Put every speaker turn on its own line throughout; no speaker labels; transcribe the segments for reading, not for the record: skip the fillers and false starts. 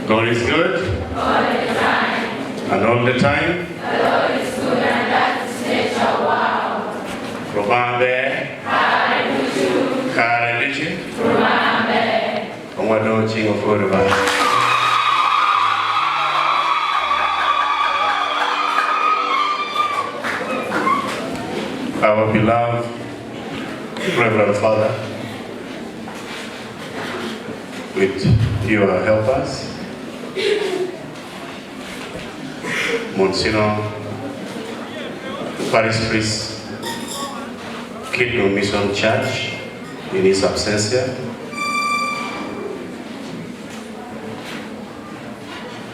God is good.
All the time.
And all the time.
The Lord is good and that is nature. Wow.
Rumambe.
Hallelujah.
Karadichi.
Rumambe.
Omwado chingo forever. Our beloved Reverend Father, with your helpers, Monsignor, Parish Priest, Kidgum Mission Church, in his absentia,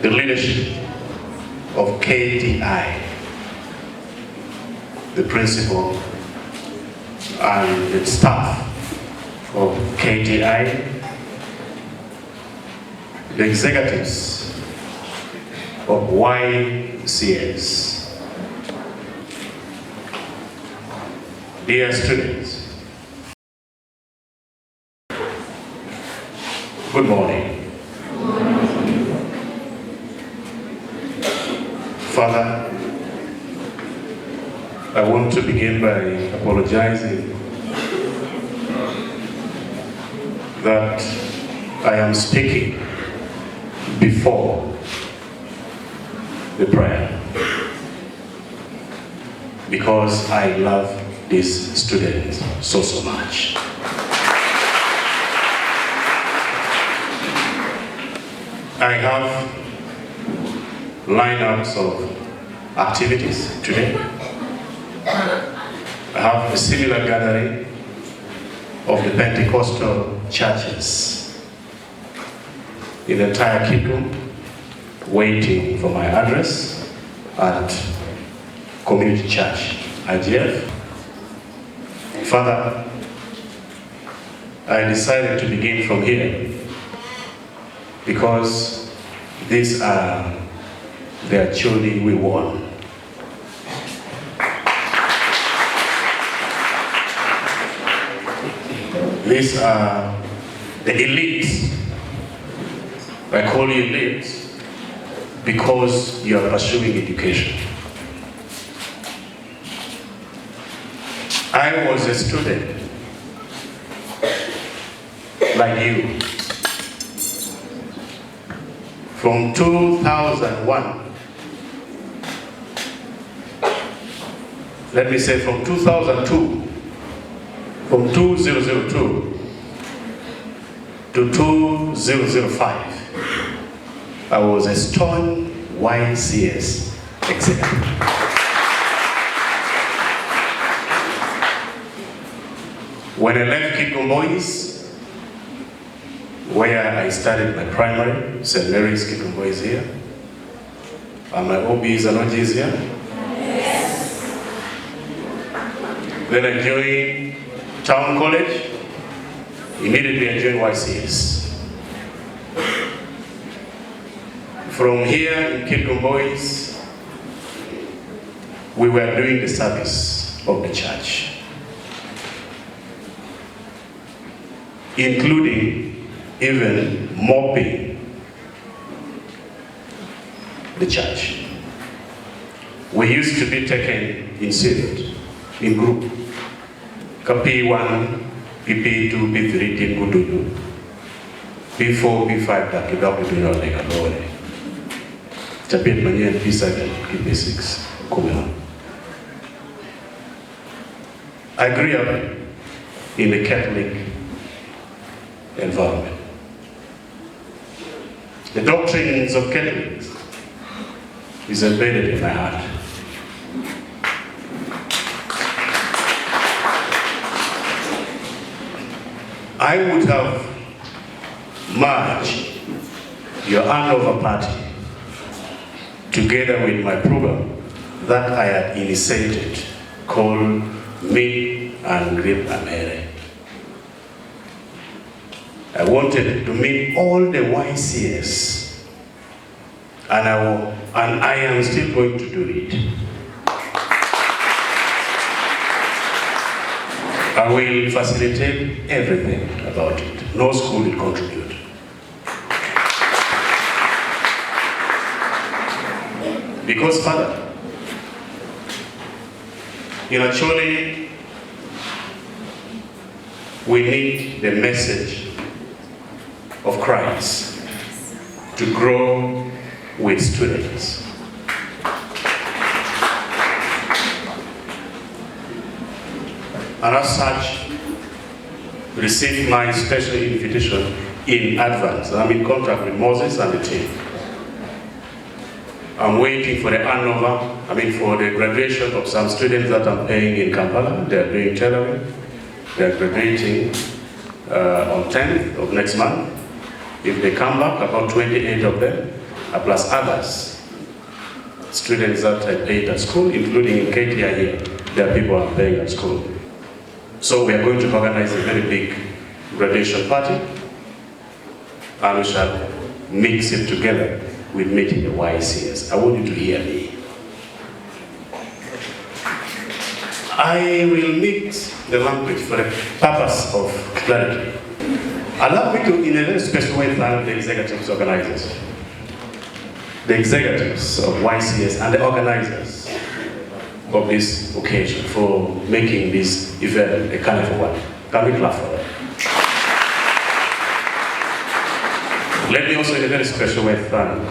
the leadership of KTI, the principal and the staff of KTI, the executives of YCS, dear students, good morning. Father, I want to begin by apologizing that I am speaking before the prayer because I love this student so much. I have lineups of activities today. I have a similar gathering of the Pentecostal churches in the entire KITGUM, waiting for my address at Community Church, IGF. Father, I decided to begin from here because these are the children we won. These are the elites. I call you elites because you are pursuing education. I was a student like you from 2001. Let me say from 2002. From 2002 to 2005, I was a stone YCS executive. When I left KITGUM Boys, where I started my primary, St. Mary's KITGUM Boys here, and my OBs and OGs here. Yes. Then I joined Town College. Immediately I joined YCS. From here in KITGUM Boys, we were doing the service of the church, including even mopping the church. We used to be taken in series, in group. P1, P2, P3, team Gududu. P4, P5, ONEKA. Chapit Manyan, P7, P6, Kumela. I grew up in the Catholic environment. The doctrines of Catholics is embedded in my heart. I would have merged your Handover party together with my program that I had initiated called Meet and Greet Amere. I wanted to meet all the YCS, and I am still going to do it. I will facilitate everything about it. No school will contribute. Because, Father, actually, we need the message of Christ to grow with students. And as such, receive my special invitation in advance. I'm in contact with Moses and the team. I'm waiting for the handover, for the graduation of some students that I'm paying in Kampala. They're doing tailoring. They're graduating on 10th of next month. If they come back, about 28 of them, plus others, students that I paid at school, including in KTI here, there are people I'm paying at school. So we are going to organize a very big graduation party, and we shall mix it together with meeting the YCS. I want you to hear me. I will mix the language for the purpose of clarity. Allow me to, in a very special way, thank the executives organizers, the executives of YCS and the organizers of this occasion for making this event a carnival one. Can we clap for them? Let me also, in a very special way, thank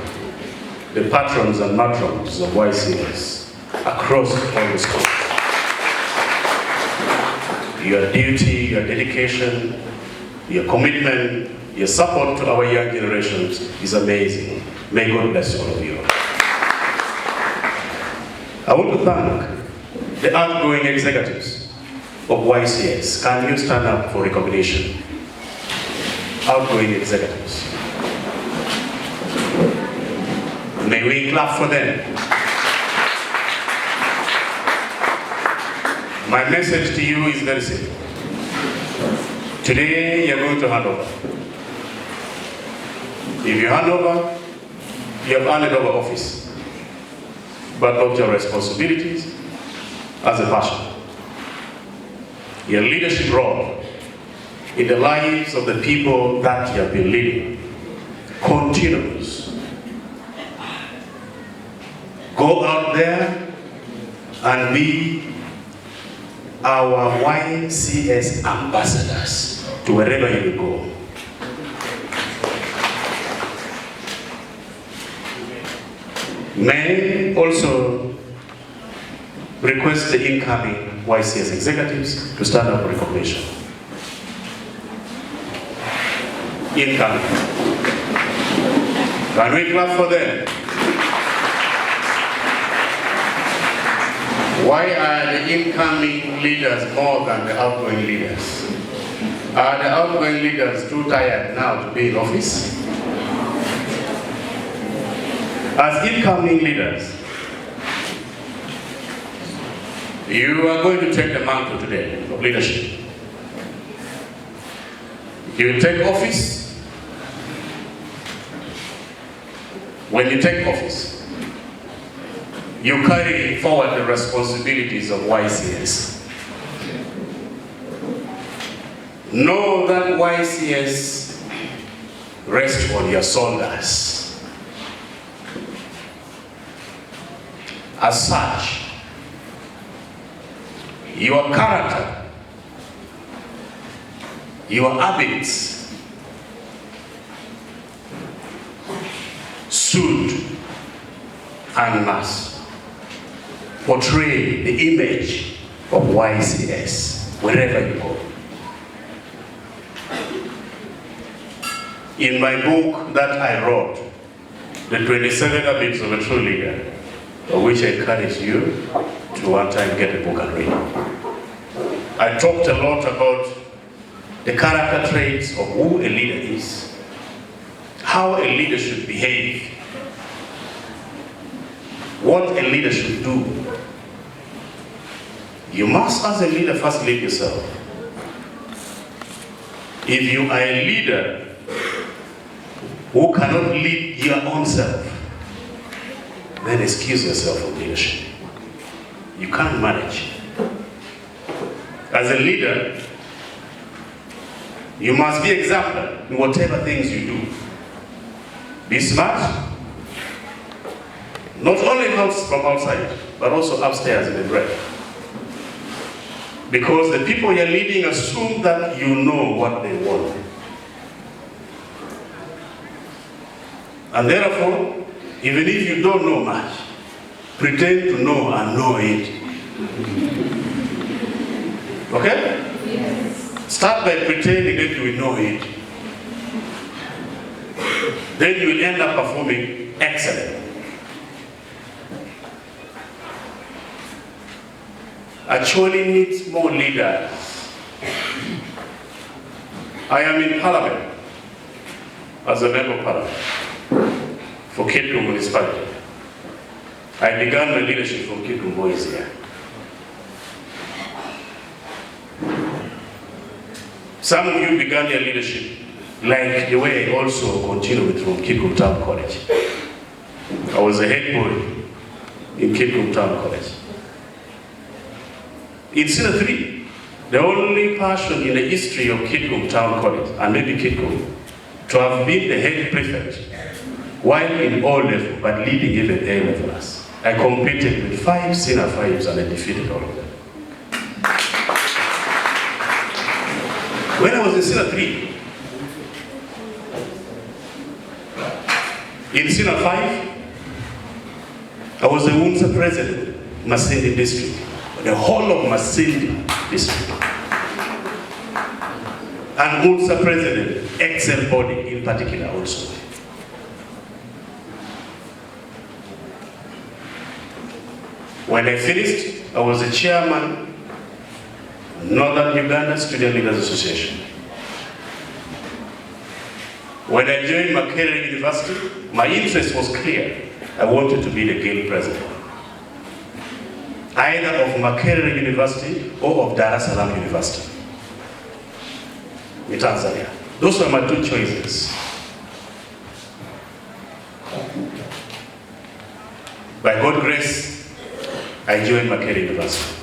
the patrons and matrons of YCS across all the schools. Your duty, your dedication, your commitment, your support to our young generations is amazing. May God bless all of you. I want to thank the outgoing executives of YCS. Can you stand up for recognition? Outgoing executives. May we clap for them. My message to you is very simple. Today you're going to hand over. If you hand over, you have handed over office, but not your responsibilities as a pastor. Your leadership role in the lives of the people that you have been leading continues. Go out there and be our YCS ambassadors to wherever you go. May also request the incoming YCS executives to stand up for recognition. Incoming. Can we clap for them? Why are the incoming leaders more than the outgoing leaders? Are the outgoing leaders too tired now to be in office? As incoming leaders, you are going to take the mantle today of leadership. You will take office. When you take office, you carry forward the responsibilities of YCS. Know that YCS rests on your shoulders. As such, your character, your habits should and must portray the image of YCS wherever you go. In my book that I wrote, The 27 Habits of a True Leader, of which I encourage you to one time get a book and read, I talked a lot about the character traits of who a leader is, how a leader should behave, what a leader should do. You must, as a leader, first lead yourself. If you are a leader who cannot lead your own self, then excuse yourself from leadership. You can't manage. As a leader, you must be exemplary in whatever things you do. Be smart, Not only from outside, but also upstairs in the bread. Because the people you're leading assume that you know what they want. And therefore, even if you don't know much, pretend to know and know it. Okay?
Yes.
Start by pretending that you will know it. Then you will end up performing excellent. Actually needs more leaders. I am in Parliament as a member of Parliament for KITGUM Municipality. I began my leadership from KITGUM boys here. Some of you began your leadership like the way I also continued from KITGUM Town College. I was a head boy in KITGUM Town College. In Senior 3, the only person in the history of KITGUM Town College, and maybe KITGUM, to have been the head prefect while in O level, but leading even A levelers. I competed with 5 Senior 5s and I defeated all of them. When I was in Senior 3, in Senior 5, I was the UNSA president, Masindi district. The whole of Masindi district. And UNSA president, Excel body in particular also. When I finished, I was the chairman of Northern Uganda Student Leaders Association. When I joined Makerere University, my interest was clear. I wanted to be the guild president, either of Makerere University or of Dar es Salaam University in Tanzania. Those were my 2 choices. By God's grace, I joined Makerere University.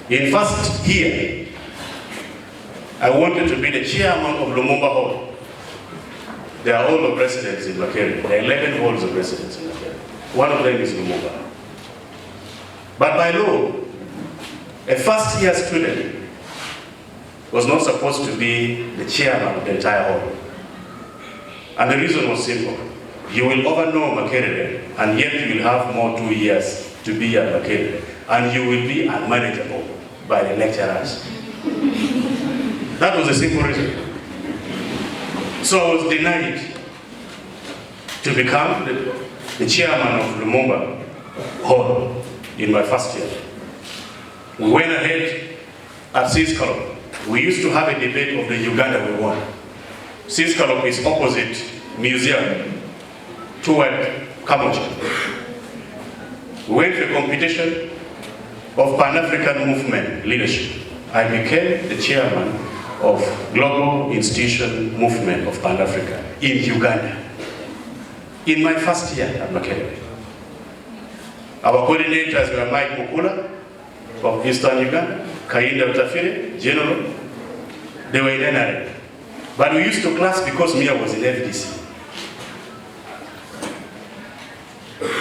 In first year, I wanted to be the chairman of Lumumba Hall. There are all of residents in Makerere. There are 11 halls of residents in Makerere. One of them is Lumumba. But by law, a first-year student was not supposed to be the chairman of the entire hall. And the reason was simple. You will overknow Makerere, and yet you will have more 2 years to be at Makerere, and you will be unmanageable by the lecturers. That was a simple reason. So I was denied to become the chairman of Lumumba Hall in my first year. We went ahead at Siskalop. We used to have a debate of the Uganda we won. Siskalop is opposite museum toward Kamoja. We went to a competition of Pan-African movement leadership. I became the chairman of Global Institution Movement of Pan-Africa in Uganda in my first year at Makerere. Our coordinators were Mike Mukula of Eastern Uganda, Kainda Utafire, General. They were in NRA. But we used to clash because Mia was in FDC.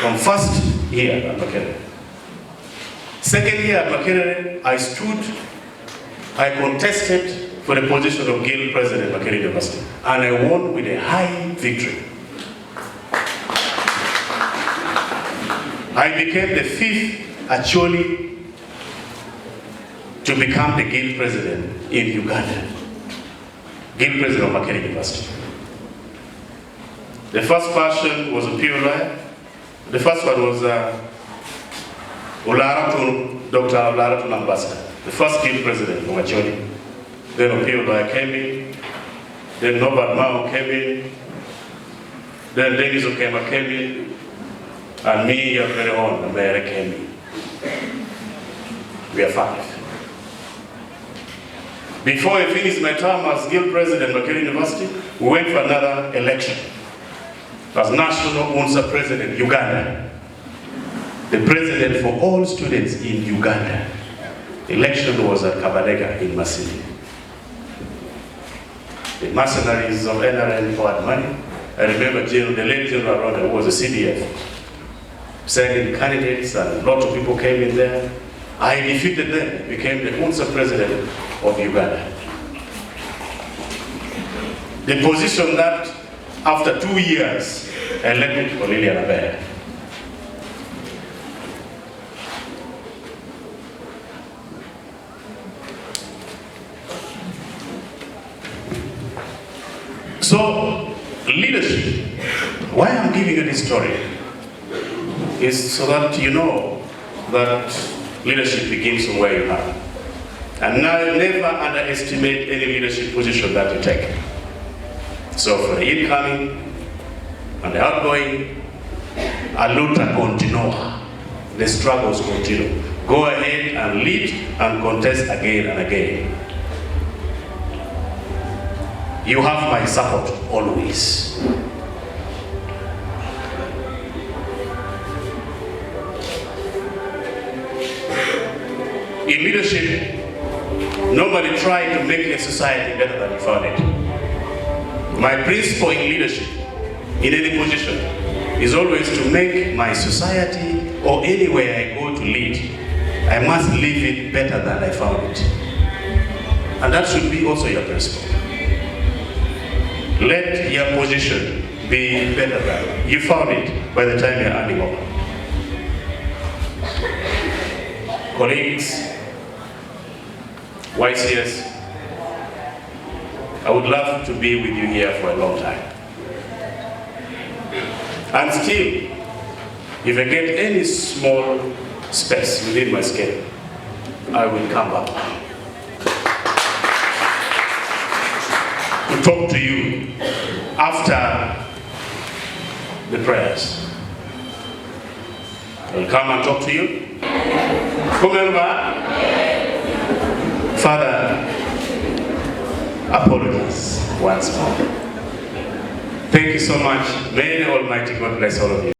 From first year at Makerere. Second year at Makerere, I contested for the position of Guild President at Makerere University. And I won with a high victory. I became the 5th actually to become the Guild President in Uganda. Guild President of Makerere University. The first person was a pure lawyer. The first one was Dr. Olaratu Ambassador, the first Guild President from Acholi. Then a pure lawyer came in. Then Norbert Mao came in. Then Denis Amere came in. And me, your very own Amere came in. We are 5. Before I finished my term as Guild President of Makerere University, we went for another election. As National UNSA President, Uganda. The president for all students in Uganda. The election was at Kabalega in Masindi. The mercenaries of NRM who had money. I remember the late General Ronda, who was a CDF. sending candidates, and a lot of people came in there. I defeated them, became the UNSA president of Uganda. The position that after 2 years, elected Denis Amere. So, leadership, why I'm giving you this story is so that you know that leadership begins from where you are. And now never underestimate any leadership position that you take. So for the incoming and the outgoing, a luta continua. The struggles continue. Go ahead and lead and contest again and again. You have my support always. In leadership, nobody tried to make a society better than you found it. My principle in leadership, in any position, is always to make my society or anywhere I go to lead, I must leave it better than I found it. And that should be also your principle. Let your position be better than you found it by the time you're handing over. Colleagues, YCS, I would love to be with you here for a long time. And still, if I get any small space within my schedule, I will come back to talk to you after the prayers. I will come and talk to you. Father, apologies once more. Thank you so much. May the Almighty God bless all of you.